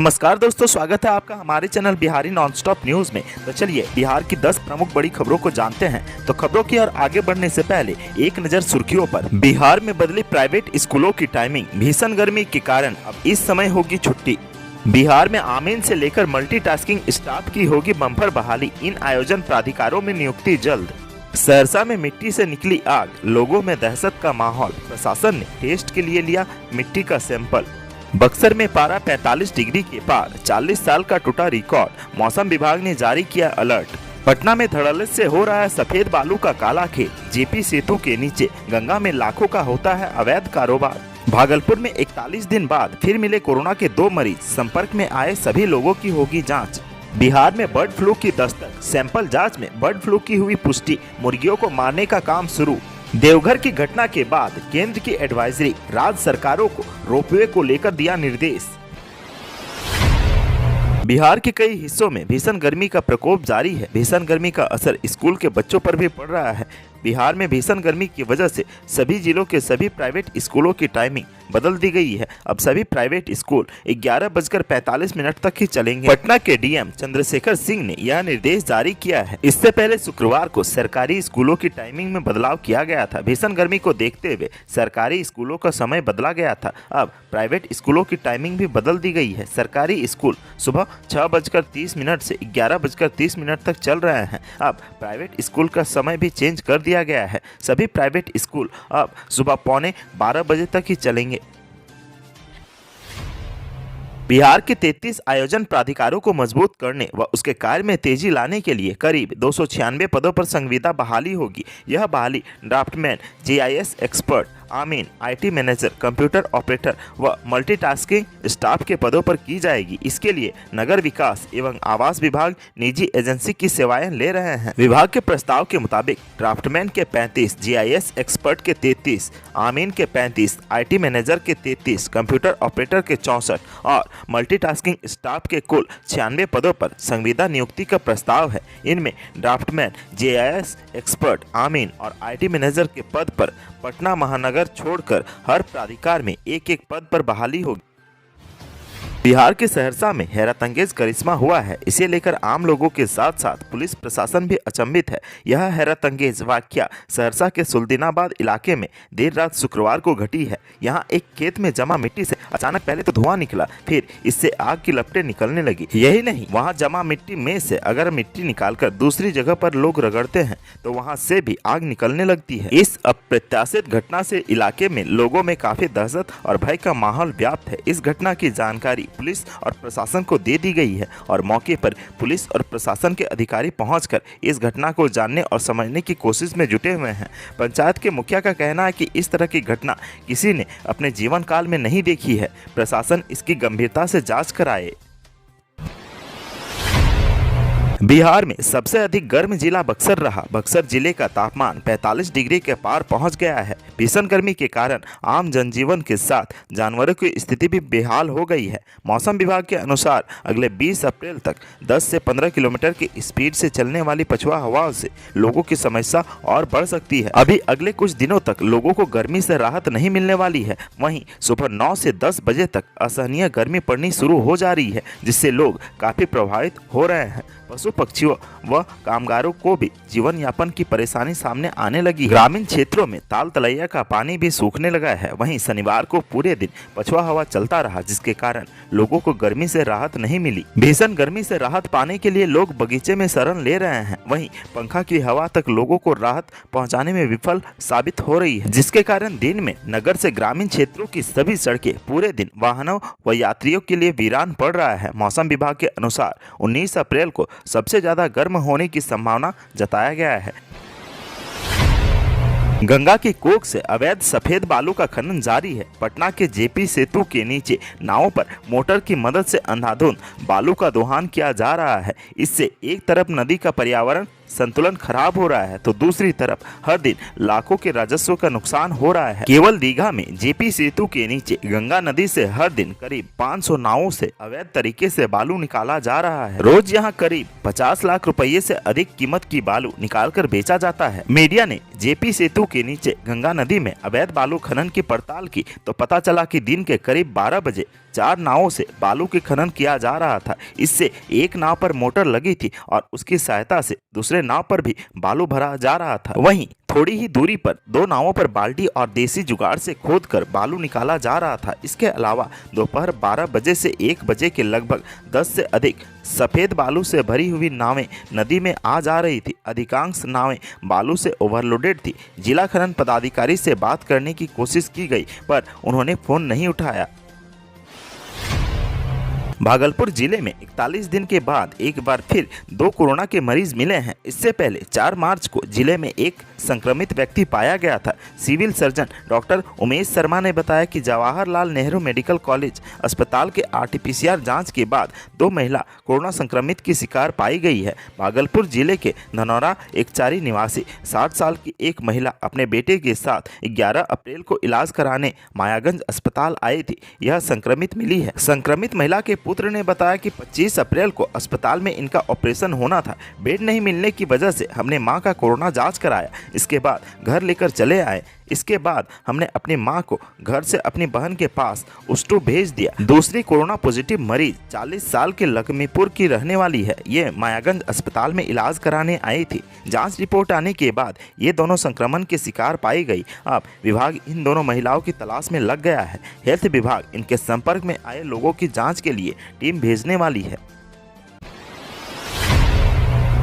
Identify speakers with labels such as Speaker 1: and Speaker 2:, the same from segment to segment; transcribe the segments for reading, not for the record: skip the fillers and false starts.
Speaker 1: नमस्कार दोस्तों, स्वागत है आपका हमारे चैनल बिहारी नॉनस्टॉप न्यूज में। तो चलिए बिहार की 10 प्रमुख बड़ी खबरों को जानते हैं। तो खबरों की ओर आगे बढ़ने से पहले एक नजर सुर्खियों पर। बिहार में बदली प्राइवेट स्कूलों की टाइमिंग, भीषण गर्मी के कारण अब इस समय होगी छुट्टी। बिहार में आमीन से लेकर मल्टीटास्किंग स्टाफ की होगी बम्पर बहाली, इन आयोजन प्राधिकारों में नियुक्ति जल्द। सहरसा में मिट्टी से निकली आग, लोगों में दहशत का माहौल, प्रशासन ने टेस्ट के लिए लिया मिट्टी का सैंपल। बक्सर में पारा 45 डिग्री के पार, 40 साल का टूटा रिकॉर्ड, मौसम विभाग ने जारी किया अलर्ट। पटना में धड़ल्ले से हो रहा है सफेद बालू का काला खेल, जेपी सेतु के नीचे गंगा में लाखों का होता है अवैध कारोबार। भागलपुर में 41 दिन बाद फिर मिले कोरोना के 2 मरीज, संपर्क में आए सभी लोगों की होगी जांच। बिहार में बर्ड फ्लू की दस्तक, सैंपल जांच में बर्ड फ्लू की हुई पुष्टि, मुर्गियों को मारने का काम शुरू। देवघर की घटना के बाद केंद्र की एडवाइजरी, राज्य सरकारों को रोपवे को लेकर दिया निर्देश। बिहार के कई हिस्सों में भीषण गर्मी का प्रकोप जारी है। भीषण गर्मी का असर स्कूल के बच्चों पर भी पड़ रहा है। बिहार में भीषण गर्मी की वजह से सभी जिलों के सभी प्राइवेट स्कूलों की टाइमिंग बदल दी गई है। अब सभी प्राइवेट स्कूल 11:45 तक ही चलेंगे। पटना के डीएम चंद्रशेखर सिंह ने यह निर्देश जारी किया है। इससे पहले शुक्रवार को सरकारी स्कूलों की टाइमिंग में बदलाव किया गया था। भीषण गर्मी को देखते हुए सरकारी स्कूलों का समय बदला गया था। अब प्राइवेट स्कूलों की टाइमिंग भी बदल दी गई है। सरकारी स्कूल सुबह 6:30 से 11:30 तक चल रहे हैं। अब प्राइवेट स्कूल का समय भी चेंज कर दिया गया है। सभी प्राइवेट स्कूल अब सुबह 11:15 बजे तक ही चलेंगे। बिहार के 33 आयोजन प्राधिकारों को मजबूत करने व उसके कार्य में तेजी लाने के लिए करीब 296 पदों पर संविदा बहाली होगी। यह बहाली ड्राफ्टमैन, जीआईएस एक्सपर्ट, आमीन, आईटी मैनेजर, कंप्यूटर ऑपरेटर व मल्टीटास्किंग स्टाफ के पदों पर की जाएगी। इसके लिए नगर विकास एवं आवास विभाग निजी एजेंसी की सेवाएं ले रहे हैं। विभाग के प्रस्ताव के मुताबिक ड्राफ्टमैन के 35, जीआईएस एक्सपर्ट के 33, आमीन के 35, आईटी मैनेजर के 33, कंप्यूटर ऑपरेटर के 64 और मल्टीटास्किंग स्टाफ के कुल 96 पदों पर संविदा नियुक्ति का प्रस्ताव है। इनमें ड्राफ्टमैन, जीआईएस एक्सपर्ट, आमीन और आईटी मैनेजर के पद पर पटना महानगर छोड़कर हर प्राधिकार में एक पद पर बहाली होगी। बिहार के सहरसा में हैरतअंगेज करिश्मा हुआ है। इसे लेकर आम लोगों के साथ साथ पुलिस प्रशासन भी अचंभित है। यह हैरतअंगेज वाकया सहरसा के सुल्तानाबाद इलाके में देर रात शुक्रवार को घटी है। यहाँ एक खेत में जमा मिट्टी से अचानक पहले तो धुआं निकला, फिर इससे आग की लपटें निकलने लगी। यही नहीं, वहाँ जमा मिट्टी में से अगर मिट्टी निकालकर दूसरी जगह पर लोग रगड़ते हैं तो वहाँ से भी आग निकलने लगती है। इस अप्रत्याशित घटना से इलाके में लोगों में काफी दहशत और भय का माहौल व्याप्त है। इस घटना की जानकारी पुलिस और प्रशासन को दे दी गई है और मौके पर पुलिस और प्रशासन के अधिकारी पहुंचकर इस घटना को जानने और समझने की कोशिश में जुटे हुए हैं। पंचायत के मुखिया का कहना है कि इस तरह की घटना किसी ने अपने जीवन काल में नहीं देखी है। प्रशासन इसकी गंभीरता से जांच कराए। बिहार में सबसे अधिक गर्म जिला बक्सर रहा। बक्सर जिले का तापमान 45 डिग्री के पार पहुंच गया है। भीषण गर्मी के कारण आम जनजीवन के साथ जानवरों की स्थिति भी बेहाल हो गई है। मौसम विभाग के अनुसार अगले 20 अप्रैल तक 10 से 15 किलोमीटर की स्पीड से चलने वाली पछुआ हवाओं से लोगों की समस्या और बढ़ सकती है। अभी अगले कुछ दिनों तक लोगों को गर्मी से राहत नहीं मिलने वाली है। वहीं सुबह 9 से 10 बजे तक असहनीय गर्मी पड़नी शुरू हो जा रही है, जिससे लोग काफी प्रभावित हो रहे हैं। पशु पक्षियों व कामगारों को भी जीवन यापन की परेशानी सामने आने लगी। ग्रामीण क्षेत्रों में ताल तलैया का पानी भी सूखने लगा है। वहीं शनिवार को पूरे दिन पछुआ हवा चलता रहा, जिसके कारण लोगों को गर्मी से राहत नहीं मिली। भीषण गर्मी से राहत पाने के लिए लोग बगीचे में शरण ले रहे हैं। वहीं पंखा की हवा तक लोगों को राहत पहुंचाने में विफल साबित हो रही है, जिसके कारण दिन में नगर से ग्रामीण क्षेत्रों की सभी सड़कें पूरे दिन वाहनों व यात्रियों के लिए वीरान पड़ रहा है। मौसम विभाग के अनुसार 19 अप्रैल को सबसे ज्यादा गर्म होने की संभावना जताया गया है। गंगा की कोख से अवैध सफेद बालू का खनन जारी है। पटना के जेपी सेतु के नीचे नावों पर मोटर की मदद से अंधाधुंध बालू का दोहन किया जा रहा है। इससे एक तरफ नदी का पर्यावरण संतुलन खराब हो रहा है तो दूसरी तरफ हर दिन लाखों के राजस्व का नुकसान हो रहा है। केवल दीघा में जेपी सेतु के नीचे गंगा नदी से हर दिन करीब 500 नावों से अवैध तरीके से बालू निकाला जा रहा है। रोज यहां करीब 50 लाख रुपए से अधिक कीमत की बालू निकालकर बेचा जाता है। मीडिया ने जेपी सेतु के नीचे गंगा नदी में अवैध बालू खनन की पड़ताल की तो पता चला कि दिन के करीब 12 बजे 4 नावों से बालू की खनन किया जा रहा था। इससे एक नाव पर मोटर लगी थी और उसकी सहायता से दूसरे नाव पर भी बालू भरा जा रहा था। वहीं थोड़ी ही दूरी पर 2 नावों पर बाल्टी और देसी जुगाड़ से खोदकर बालू निकाला जा रहा था। इसके अलावा दोपहर 12 बजे से 1 बजे के लगभग 10 से अधिक सफ़ेद बालू से भरी हुई नावें नदी में आ जा रही थी। अधिकांश नावें बालू से ओवरलोडेड थी। जिला खनन पदाधिकारी से बात करने की कोशिश की गई पर उन्होंने फ़ोन नहीं उठाया। भागलपुर जिले में 41 दिन के बाद एक बार फिर 2 कोरोना के मरीज मिले हैं। इससे पहले 4 मार्च को जिले में एक संक्रमित व्यक्ति पाया गया था। Civil surgeon doctor Umesh Sharma ने बताया कि जवाहरलाल नेहरू मेडिकल कॉलेज अस्पताल के RT-PCR जांच के बाद 2 महिला कोरोना संक्रमित की शिकार पाई गई है। भागलपुर जिले के धनौरा एकचारी निवासी 60 साल की एक महिला अपने बेटे के साथ 11 अप्रैल को इलाज कराने मायागंज अस्पताल आई थी। यह संक्रमित मिली है। संक्रमित महिला के पुत्र ने बताया कि 25 अप्रैल को अस्पताल में इनका ऑपरेशन होना था। बेड नहीं मिलने की वजह से हमने मां का कोरोना जांच कराया। इसके बाद घर लेकर चले आए। इसके बाद हमने अपनी मां को घर से अपनी बहन के पास उस्टू भेज दिया। दूसरी कोरोना पॉजिटिव मरीज 40 साल के लक्ष्मीपुर की रहने वाली है। ये मायागंज अस्पताल में इलाज कराने आई थी। जांच रिपोर्ट आने के बाद ये दोनों संक्रमण के शिकार पाई गई। अब विभाग इन दोनों महिलाओं की तलाश में लग गया है। हेल्थ विभाग इनके संपर्क में आए लोगों की जाँच के लिए टीम भेजने वाली है।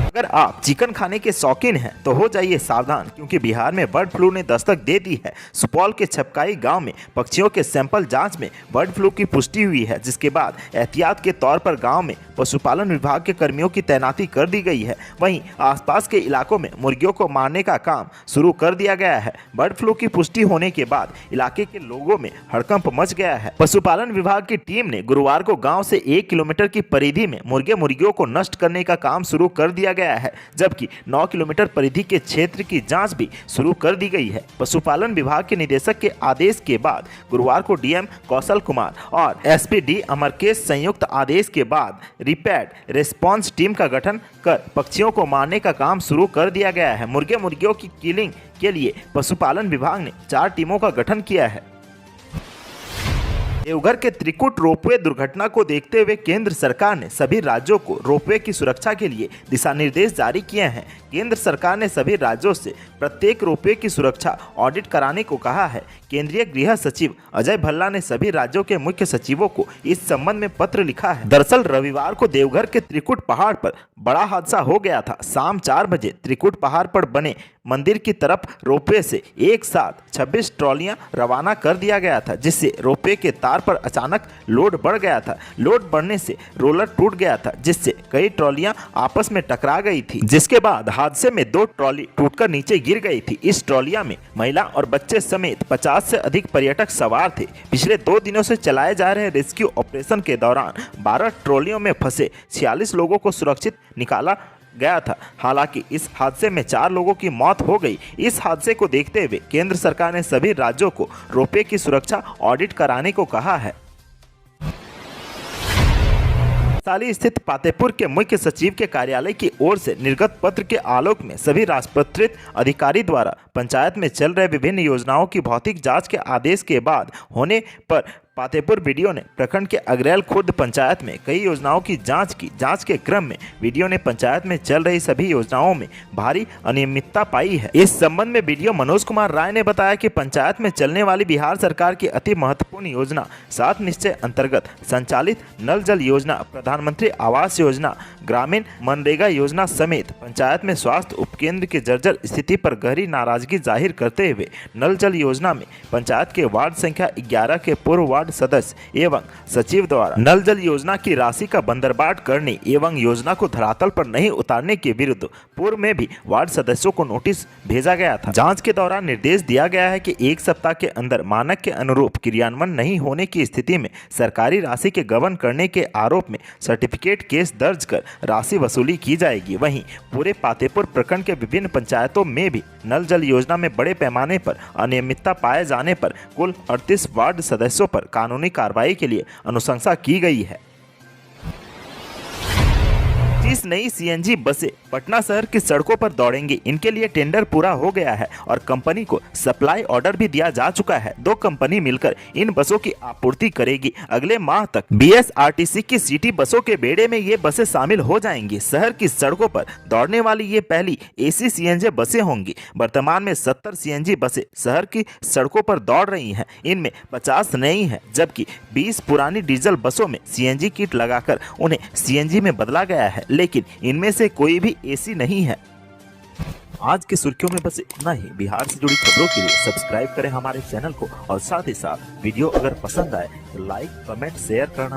Speaker 1: अगर आप चिकन खाने के शौकीन हैं तो हो जाइए सावधान, क्योंकि बिहार में बर्ड फ्लू ने दस्तक दे दी है। सुपौल के छपकाई गांव में पक्षियों के सैंपल जांच में बर्ड फ्लू की पुष्टि हुई है, जिसके बाद एहतियात के तौर पर गांव में पशुपालन विभाग के कर्मियों की तैनाती कर दी गई है। वहीं आसपास के इलाकों में मुर्गियों को मारने का काम शुरू कर दिया गया है। बर्ड फ्लू की पुष्टि होने के बाद इलाके के लोगों में हड़कंप मच गया है। पशुपालन विभाग की टीम ने गुरुवार को गाँव से 1 किलोमीटर की परिधि में मुर्गियों को नष्ट करने का काम शुरू कर दिया गया है, जबकि 9 किलोमीटर परिधि के क्षेत्र की जांच भी शुरू कर दी गई है। पशुपालन विभाग के निदेशक के आदेश के बाद गुरुवार को डीएम कौशल कुमार और एसपी डी अमरकेश संयुक्त आदेश के बाद रैपिड रिस्पांस टीम का गठन कर पक्षियों को मारने का काम शुरू कर दिया गया है। मुर्गियों की किलिंग के लिए पशुपालन विभाग ने 4 टीमों का गठन किया है। देवघर के त्रिकुट रोपवे दुर्घटना को देखते हुए केंद्र सरकार ने सभी राज्यों को रोपवे की सुरक्षा के लिए दिशा निर्देश जारी किए हैं। केंद्र सरकार ने सभी राज्यों से प्रत्येक रोपवे की सुरक्षा ऑडिट कराने को कहा है। केंद्रीय गृह सचिव अजय भल्ला ने सभी राज्यों के मुख्य सचिवों को इस संबंध में पत्र लिखा है। दरअसल रविवार को देवघर के त्रिकुट पहाड़ पर बड़ा हादसा हो गया था। शाम 4 बजे त्रिकुट पहाड़ पर बने मंदिर की तरफ रोपवे से एक साथ 26 ट्रॉलियां रवाना कर दिया गया था, जिससे रोपवे के तार पर अचानक लोड बढ़ गया था। लोड बढ़ने से रोलर टूट गया था, जिससे कई ट्रॉलियां आपस में टकरा गई थी, जिसके बाद हादसे में 2 ट्रॉली टूटकर नीचे गिर गई थी। इस ट्रॉलियां में महिला और बच्चे समेत 50 से अधिक पर्यटक सवार थे। पिछले 2 दिनों से चलाए जा रहे रेस्क्यू ऑपरेशन के दौरान 12 ट्रॉलियों में फंसे 46 लोगों को सुरक्षित निकाला गया था। हालांकि इस हादसे में 4 लोगों की मौत हो गई। इस हादसे को देखते हुए केंद्र सरकार ने सभी राज्यों को रोपवे की सुरक्षा ऑडिट कराने को कहा है। साली स्थित पातेपुर के मुख्य सचिव के कार्यालय की ओर से निर्गत पत्र के आलोक में सभी राजपत्रित अधिकारी द्वारा पंचायत में चल रहे विभिन्न योजनाओं की भौतिक जांच के आदेश के बाद होने पर पातेपुर वीडियो ने प्रखंड के अग्रैल खुर्द पंचायत में कई योजनाओं की जांच की। जांच के क्रम में वीडियो ने पंचायत में चल रही सभी योजनाओं में भारी अनियमितता पाई है। इस संबंध में वीडियो मनोज कुमार राय ने बताया कि पंचायत में चलने वाली बिहार सरकार की अति महत्वपूर्ण योजना 7 निश्चय अंतर्गत संचालित नल जल योजना, प्रधानमंत्री आवास योजना, ग्रामीण मनरेगा योजना समेत पंचायत में स्वास्थ्य उपकेंद्र की जर्जर स्थिति पर गहरी नाराजगी जाहिर करते हुए नल जल योजना में पंचायत के वार्ड संख्या 11 के पूर्व वार्ड सदस्य एवं सचिव द्वारा नल जल योजना की राशि का बंदरबाट करने एवं योजना को धरातल पर नहीं उतारने के विरुद्ध पूर्व में भी वार्ड सदस्यों को नोटिस भेजा गया था। जांच के दौरान निर्देश दिया गया है कि 1 सप्ताह के अंदर मानक के अनुरूप क्रियान्वयन नहीं होने की स्थिति में सरकारी राशि के गबन करने के आरोप में सर्टिफिकेट केस दर्ज कर राशि वसूली की जाएगी। वहीं पूरे पातेपुर प्रखंड के विभिन्न पंचायतों में भी नल जल योजना में बड़े पैमाने पर अनियमितता पाए जाने पर कुल 38 वार्ड सदस्यों पर कानूनी कार्रवाई के लिए अनुशंसा की गई है। 30 नई सीएनजी बसें पटना शहर की सड़कों पर दौड़ेंगी। इनके लिए टेंडर पूरा हो गया है और कंपनी को सप्लाई ऑर्डर भी दिया जा चुका है। 2 कंपनी मिलकर इन बसों की आपूर्ति करेगी। अगले माह तक बीएसआरटीसी की सिटी बसों के बेड़े में ये बसें शामिल हो जाएंगी। शहर की सड़कों पर दौड़ने वाली ये पहली एसी सीएनजी बसें होंगी। वर्तमान में 70 सीएनजी बसें शहर की सड़कों पर दौड़ रही हैं। इनमें 50 नई हैं, जबकि 20 पुरानी डीजल बसों में सीएनजी किट लगाकर उन्हें सीएनजी में बदला गया है, लेकिन इनमें से कोई भी एसी नहीं है। आज की सुर्खियों में बस इतना ही। बिहार से जुड़ी खबरों के लिए सब्सक्राइब करें हमारे चैनल को और साथ ही साथ वीडियो अगर पसंद आए तो लाइक, कमेंट, शेयर करना